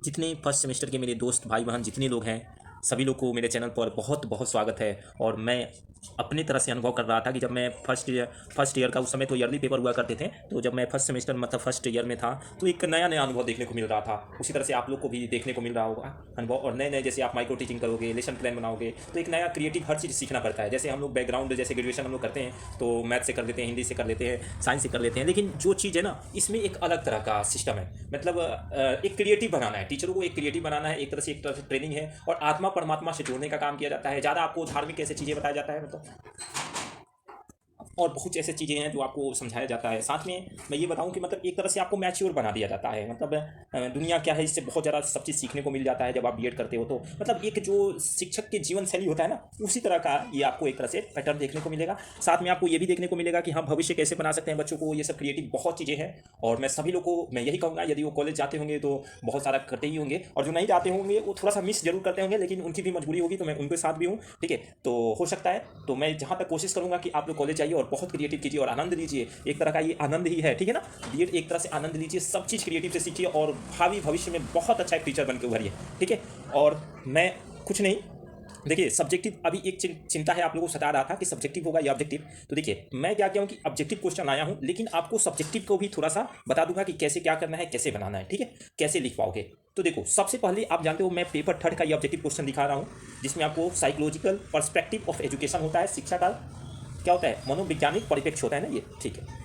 जितने first semester के मेरे दोस्त भाई बहन जितने लोग हैं, सभी लोग को मेरे चैनल पर बहुत बहुत स्वागत है। और मैं अपनी तरह से अनुभव कर रहा था कि जब मैं फर्स्ट ईयर का, उस समय तो ईयरली पेपर हुआ करते थे, तो जब मैं फर्स्ट सेमेस्टर मतलब फर्स्ट ईयर में था तो एक नया नया अनुभव देखने को मिल रहा था। उसी तरह से आप लोग को भी देखने को मिल रहा होगा अनुभव। और नए नए जैसे आप माइक्रो टीचिंग करोगे, लेसन प्लान बनाओगे, तो एक नया क्रिएटिव हर चीज़ सीखना पड़ता है। जैसे हम लोग बैकग्राउंड, जैसे ग्रेजुएशन हम लोग करते हैं तो मैथ से कर लेते हैं, हिंदी से कर लेते हैं, साइंस से कर लेते हैं, लेकिन जो चीज़ है ना, इसमें एक अलग तरह का सिस्टम है। मतलब एक क्रिएटिव बनाना है, टीचरों को एक क्रिएटिव बनाना है, एक तरह से ट्रेनिंग है। और आत्मा परमात्मा से जोड़ने का काम किया जाता है। ज़्यादा आपको धार्मिक ऐसे चीज़ें बताया जाता है, मतलब और बहुत ऐसी चीज़ें हैं जो आपको समझाया जाता है। साथ में मैं ये बताऊं कि मतलब एक तरह से आपको मैच्योर बना दिया जाता है। मतलब दुनिया क्या है, इससे बहुत ज़्यादा सब चीज़ सीखने को मिल जाता है जब आप बीएड करते हो। तो मतलब एक जो शिक्षक की जीवन शैली होता है ना, उसी तरह का ये आपको एक तरह से पैटर्न देखने को मिलेगा। साथ में आपको ये भी देखने को मिलेगा कि हाँ, भविष्य कैसे बना सकते हैं बच्चों को, ये सब क्रिएटिव बहुत चीज़ें हैं। और मैं सभी लोग को मैं यही कहूँगा, यदि वो कॉलेज जाते होंगे तो बहुत सारा करते ही होंगे, और जो नहीं जाते होंगे वो थोड़ा सा मिस जरूर करते होंगे, लेकिन उनकी भी मजबूरी होगी, तो मैं उनके साथ भी हूँ। ठीक है, तो हो सकता है, तो मैं जहाँ तक कोशिश करूँगा कि आप लोग कॉलेज जाइए और बहुत क्रिएटिव कीजिए और आनंद लीजिए। एक तरह का ये आनंद ही है, ठीक है ना। बीएड एक तरह से आनंद लीजिए, सब चीज़ क्रिएटिव से सीखिए और भावी भविष्य में बहुत अच्छा एक टीचर बन के उभरिए। ठीक है, और मैं कुछ नहीं, देखिए सब्जेक्टिव अभी एक चिंता है, आप लोगों को सता रहा था कि सब्जेक्टिव होगा या ऑब्जेक्टिव। तो देखिए मैं क्या किया हूँ कि ऑब्जेक्टिव क्वेश्चन आया हूँ, लेकिन आपको सब्जेक्टिव को भी थोड़ा सा बता दूंगा कि कैसे क्या करना है, कैसे बनाना है, ठीक है, कैसे लिख पाओगे। तो देखो, सबसे पहले आप जानते हो मैं पेपर थर्ड का ये ऑब्जेक्टिव क्वेश्चन दिखा रहा हूँ, जिसमें आपको साइकोलॉजिकल पर्सपेक्टिव ऑफ एजुकेशन होता है। शिक्षा का क्या होता है, मनोवैज्ञानिक परिप्रेक्ष्य होता है ना ये, ठीक है।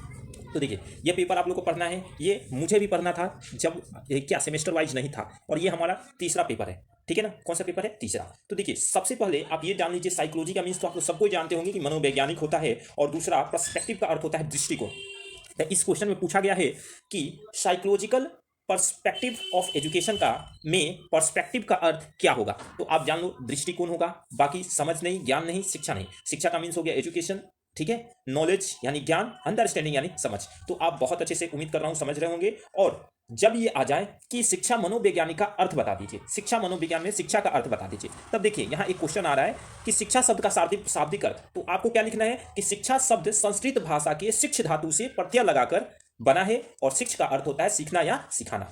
तो देखिए ये पेपर आप लोग को पढ़ना है, ये मुझे भी पढ़ना था जब क्या सेमेस्टर वाइज नहीं था, और ये हमारा तीसरा पेपर है, ठीक है ना। कौन सा पेपर है, तीसरा। तो देखिए सबसे पहले आप ये जान लीजिए, साइकोलॉजी का मीन्स तो आप लोग सबको जानते होंगे कि मनोवैज्ञानिक होता है, और दूसरा पर्सपेक्टिव का अर्थ होता है दृष्टिकोण। तो इस क्वेश्चन में पूछा गया है कि साइकोलॉजिकल पर्सपेक्टिव ऑफ एजुकेशन का में पर्सपेक्टिव का अर्थ क्या होगा। तो आप जान लो, दृष्टिकोण होगा, बाकी समझ नहीं, ज्ञान नहीं, शिक्षा नहीं। शिक्षा का मीन्स हो गया एजुकेशन, ठीक है, नॉलेज यानी ज्ञान, अंडरस्टैंडिंग यानी समझ। तो आप बहुत अच्छे से उम्मीद कर रहा हूं समझ रहे होंगे। और जब ये आ जाए कि शिक्षा मनोवैज्ञानिक का अर्थ बता दीजिए, शिक्षा मनोविज्ञान में शिक्षा का अर्थ बता दीजिए, तब देखिए यहां एक क्वेश्चन आ रहा है कि शिक्षा शब्द का शाब्दिक अर्थ। तो आपको क्या लिखना है कि शिक्षा शब्द संस्कृत भाषा के शिक्ष धातु से प्रत्यय लगाकर बना है, और शिक्ष का अर्थ होता है सीखना या सिखाना।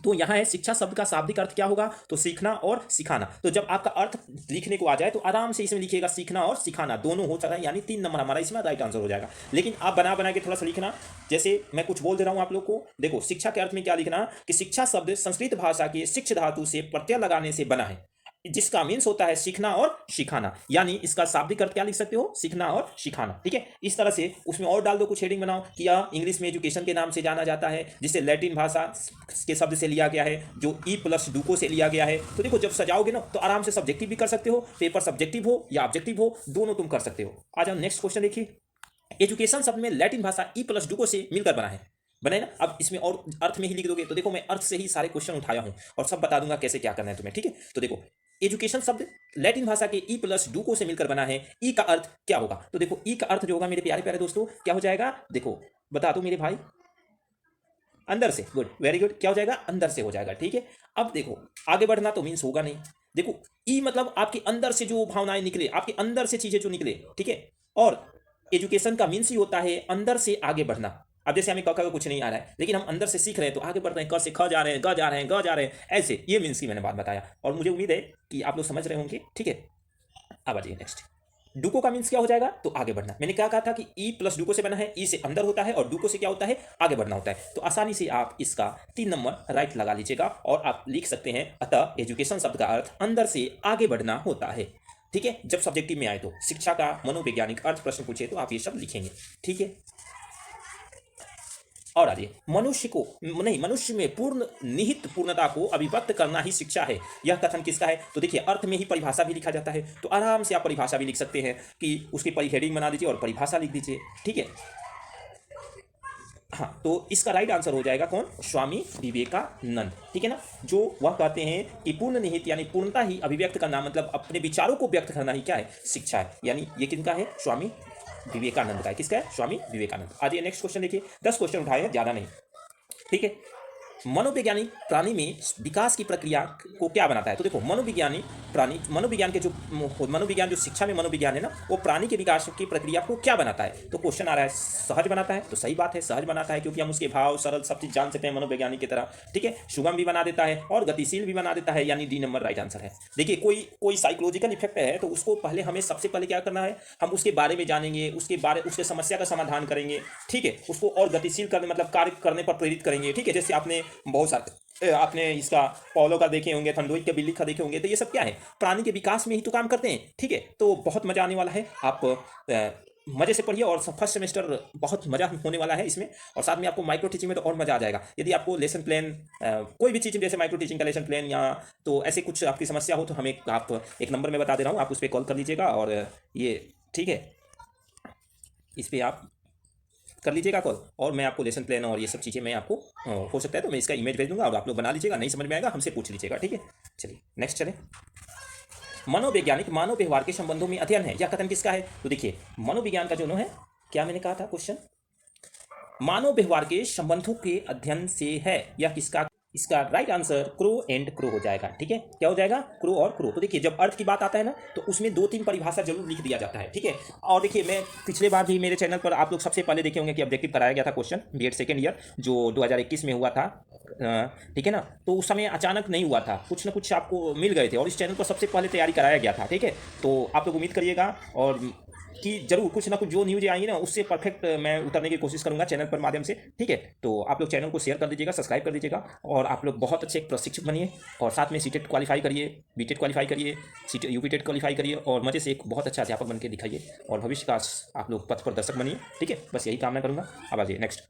तो यहां है शिक्षा शब्द का शाब्दिक अर्थ क्या होगा, तो सीखना और सिखाना। तो जब आपका अर्थ लिखने को आ जाए तो आराम से इसमें लिखिएगा सीखना और सिखाना दोनों हो सकता है, यानी 3 नंबर हमारा इसमें राइट आंसर हो जाएगा। लेकिन आप बना बना के थोड़ा सा लिखना, जैसे मैं कुछ बोल दे रहा हूं आप लोग को। देखो शिक्षा के अर्थ में क्या लिखना कि शिक्षा शब्द संस्कृत भाषा के शिक्ष धातु से प्रत्यय लगाने से बना है, जिसका मीन्स होता है सीखना और सिखाना। यानी इसका शाब्दिक अर्थ क्या लिख सकते हो, सीखना और सिखाना, ठीक है। इस तरह से उसमें और डाल दो, कुछ हेडिंग बनाओ कि यह इंग्लिश में एजुकेशन के नाम से जाना जाता है, जिसे लैटिन भाषा के शब्द से लिया गया है, जो ई प्लस डूको से लिया गया है। तो देखो जब सजाओगे ना तो आराम से सब्जेक्टिव भी कर सकते हो, पेपर सब्जेक्टिव हो या ऑब्जेक्टिव हो, दोनों तुम कर सकते हो। आ जाओ नेक्स्ट क्वेश्चन देखिए। एजुकेशन शब्द में लैटिन भाषा ई प्लस डूको से मिलकर बना है, बने ना। अब इसमें और अर्थ में ही लिख दोगे, तो देखो मैं अर्थ से ही सारे क्वेश्चन उठाया हूं और सब बता दूंगा कैसे क्या करना है तुम्हें, ठीक है। तो देखो एजुकेशन शब्द लैटिन भाषा के ई प्लस डूको से मिलकर बना है, ई का अर्थ क्या होगा। तो देखो ई का अर्थ जो होगा मेरे प्यारे प्यारे दोस्तों, क्या हो जाएगा, देखो बता दो मेरे भाई, अंदर से। गुड, वेरी गुड, क्या हो जाएगा, अंदर से हो जाएगा, ठीक है। अब देखो आगे बढ़ना तो मीन्स होगा नहीं। देखो ई मतलब आपके अंदर से जो भावनाएं निकले, आपके अंदर से चीजें जो निकले, ठीक है। और एजुकेशन का मीन्स ही होता है अंदर से आगे बढ़ना। अब जैसे हमें क का कुछ नहीं आ रहा है, लेकिन हम अंदर से सीख रहे हैं तो आगे बढ़ रहे हैं, क से ख जा रहे हैं, ग जा रहे हैं, ग जा रहे हैं, ऐसे ये मीन्स की मैंने बात बताया, और मुझे उम्मीद है कि आप लोग समझ रहे होंगे, ठीक है। अब आ जाइए नेक्स्ट। डुको का मीन्स क्या हो जाएगा, तो आगे बढ़ना। मैंने क्या कहा था कि ई प्लस डुको से बना है, ई से अंदर होता है और डुको से क्या होता है, आगे बढ़ना होता है। तो आसानी से आप इसका 3 नंबर राइट लगा लीजिएगा और आप लिख सकते हैं, अतः एजुकेशन शब्द का अर्थ अंदर से आगे बढ़ना होता है, ठीक है। जब सब्जेक्टिव में आए तो शिक्षा का मनोवैज्ञानिक अर्थ प्रश्न पूछे तो आप ये सब लिखेंगे, ठीक है। और आइए, मनुष्य को नहीं, मनुष्य में पूर्ण निहित पूर्णता को अभिव्यक्त करना ही शिक्षा है। यह कथन किसका है, तो देखिए अर्थ में ही परिभाषा भी लिखा जाता है, तो आराम से आप परिभाषा भी लिख सकते हैं कि उसकी हेडिंग बना दीजिए और परिभाषा लिख दीजिए, ठीक है। हाँ, तो इसका राइट आंसर हो जाएगा कौन, स्वामी विवेकानंद, ठीक है ना। जो वह कहते हैं कि पूर्ण निहित यानी पूर्णता ही अभिव्यक्त करना, मतलब अपने विचारों को व्यक्त करना ही क्या है, शिक्षा है। यानी ये किनका है, स्वामी विवेकानंद का है। किसका है, स्वामी विवेकानंद। आइए नेक्स्ट क्वेश्चन देखिए, 10 क्वेश्चन उठाए हैं, ज्यादा नहीं, ठीक है। मनोवैज्ञानिक प्राणी में विकास की प्रक्रिया को क्या बनाता है? तो देखो, मनोविज्ञानी प्राणी मनोविज्ञान के जो मनोविज्ञान जो शिक्षा में मनोविज्ञान है ना, वो प्राणी के विकास की प्रक्रिया को क्या बनाता है? तो क्वेश्चन आ रहा है सहज बनाता है। तो सही बात है, सहज बनाता है, क्योंकि हम उसके भाव सरल सब चीज जान सकते हैं मनोवैज्ञानिक की तरह। ठीक है, सुगम भी बना देता है और गतिशील भी बना देता है, यानी डी नंबर राइट आंसर है। देखिए, कोई कोई साइकोलॉजिकल इफेक्ट है तो उसको पहले हमें सबसे पहले क्या करना है, हम उसके बारे में जानेंगे, उसके समस्या का समाधान करेंगे। ठीक है, उसको और गतिशील करने मतलब कार्य करने पर प्रेरित करेंगे। ठीक है, जैसे आपने बहुत सारे आपने इसका पॉलो का देखे होंगे, थंडोइड के बिल्ली का देखे होंगे, तो ये सब क्या है, प्राणी के विकास में ही तो काम करते हैं। ठीक है, तो बहुत मजा आने वाला है, आप मजे से पढ़िए, और फर्स्ट सेमेस्टर बहुत मजा होने वाला है इसमें। और साथ में आपको माइक्रो टीचिंग में तो और मजा आ जाएगा। यदि आपको लेसन प्लान कोई भी चीज़ जैसे माइक्रो टीचिंग का लेसन प्लान या तो ऐसे कुछ आपकी समस्या हो तो हमें आप एक नंबर में बता दे रहा हूँ, आप उस पर कॉल कर लीजिएगा। और ये ठीक है, इस पर आप कर लीजिएगा कॉल, और मैं आपको लेसन प्लान और ये सब चीज़ें मैं आपको हो सकता है तो मैं इसका इमेज भेज दूंगा और आप लोग बना लीजिएगा। नहीं समझ में आएगा हमसे पूछ लीजिएगा। ठीक है, चलिए नेक्स्ट चले। मनोवैज्ञानिक मानव व्यवहार के संबंधों में अध्ययन है। यह कथन किसका है? तो देखिए, मनोविज्ञान का जो है, क्या मैंने कहा था क्वेश्चन, मानव व्यवहार के संबंधों के अध्ययन से है। यह किसका? इसका right answer crow and crow हो जाएगा। ठीक है, क्या हो जाएगा? क्रो और क्रो। तो देखिए, जब अर्थ की बात आता है ना, तो उसमें 2-3 परिभाषा जरूर लिख दिया जाता है। ठीक है, और देखिए, मैं पिछले बार भी मेरे चैनल पर आप लोग सबसे पहले देखे होंगे कि ऑब्जेक्टिव कराया गया था क्वेश्चन बीएड सेकेंड ईयर, जो 2021 में हुआ था। ठीक है ना, तो उस समय अचानक नहीं हुआ था, कुछ ना कुछ आपको मिल गए थे, और इस चैनल पर सबसे पहले तैयारी कराया गया था। ठीक है, तो आप लोग उम्मीद करिएगा और कि जरूर कुछ ना कुछ जो न्यूज आएंगी ना, उससे परफेक्ट मैं उतरने की कोशिश करूंगा चैनल पर माध्यम से। ठीक है, तो आप लोग चैनल को शेयर कर दीजिएगा, सब्सक्राइब कर दीजिएगा, और आप लोग बहुत अच्छे एक प्रशिक्षक बनिए, और साथ में सीटेट क्वालिफाई करिए, बीटेट क्वालिफाई करिए, यूपीटेट क्वालिफाई करिए, और मजे से एक बहुत अच्छा अध्यापक बन के दिखाइए, और भविष्य का आप लोग पथ प्रदर्शक बनिए। ठीक है, बस यही कामना करूंगा। अब आ जाइए नेक्स्ट।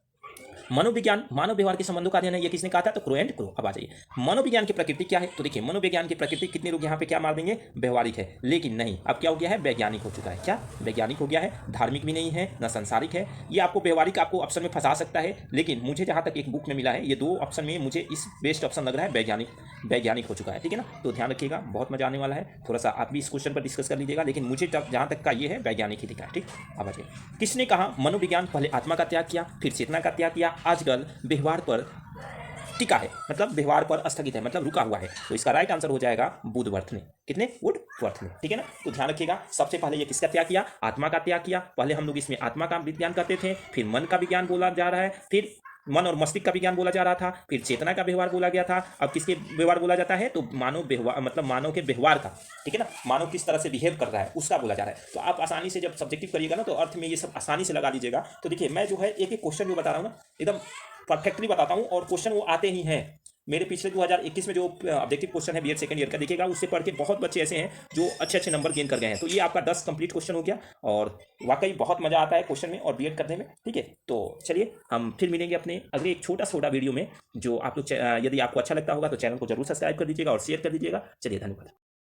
मनोविज्ञान मानव व्यवहार के संबंधों का अध्ययन है, ये किसने कहा था? तो क्रो एंड क्रो। अब आ जाइए, मनोविज्ञान की प्रकृति क्या है? तो देखिए, मनोविज्ञान की प्रकृति कितने लोग यहाँ पे क्या मार देंगे, व्यवहारिक है, लेकिन नहीं, अब क्या हो गया है, वैज्ञानिक हो चुका है। क्या वैज्ञानिक हो गया है? धार्मिक भी नहीं है, न संसारिक है। ये आपको व्यवहारिक आपको ऑप्शन में फंसा सकता है, लेकिन मुझे जहाँ तक एक बुक में मिला है, ये 2 ऑप्शन में मुझे इस बेस्ट ऑप्शन लग रहा है, वैज्ञानिक हो चुका है। ठीक है ना, तो ध्यान रखिएगा, बहुत मजा आने वाला है। थोड़ा सा आप भी इस क्वेश्चन पर डिस्कस कर लीजिएगा, लेकिन मुझे जहाँ तक का ये है, वैज्ञानिक ही दिखा है। ठीक, अब आ जाइए, किसने कहा मनोविज्ञान पहले आत्मा का त्याग किया, फिर चेतना का त्याग किया, आजकल व्यवहार पर टिका है, मतलब व्यवहार पर स्थगित है, मतलब रुका हुआ है। तो इसका राइट आंसर हो जाएगा वुडवर्थ ने। कितने? वुडवर्थ ने। ठीक है ना, तो ध्यान रखिएगा, सबसे पहले ये किसका त्याग किया? आत्मा का त्याग किया। पहले हम लोग इसमें आत्मा का विज्ञान करते थे, फिर मन का विज्ञान बोला जा रहा है, फिर मन और मस्तिष्क का विज्ञान बोला जा रहा था, फिर चेतना का व्यवहार बोला गया था। अब किसके व्यवहार बोला जाता है? तो मानव व्यवहार, मतलब मानव के व्यवहार का। ठीक है ना, मानव किस तरह से बिहेव कर रहा है उसका बोला जा रहा है। तो आप आसानी से जब सब्जेक्टिव करिएगा ना, तो अर्थ में ये सब आसानी से लगा लीजिएगा। तो देखिए, मैं जो है एक एक क्वेश्चन जो बता रहा हूँ ना, एकदम परफेक्टली बताता हूँ, और क्वेश्चन वो आते ही हैं। मेरे पिछले 2021 में जो ऑब्जेक्टिव क्वेश्चन है बीएड सेकंड ईयर का, देखिएगा, उससे पढ़ के बहुत बच्चे ऐसे हैं जो अच्छे अच्छे नंबर गेन कर गए हैं। तो ये आपका 10 कंप्लीट क्वेश्चन हो गया, और वाकई बहुत मजा आता है क्वेश्चन में और बीएड करने में। ठीक है, तो चलिए हम फिर मिलेंगे अपने अगले एक छोटा वीडियो में, जो आप लोग यदि आपको अच्छा लगता होगा तो चैनल को जरूर सब्सक्राइब कर दीजिएगा और शेयर कर दीजिएगा। चलिए, धन्यवाद।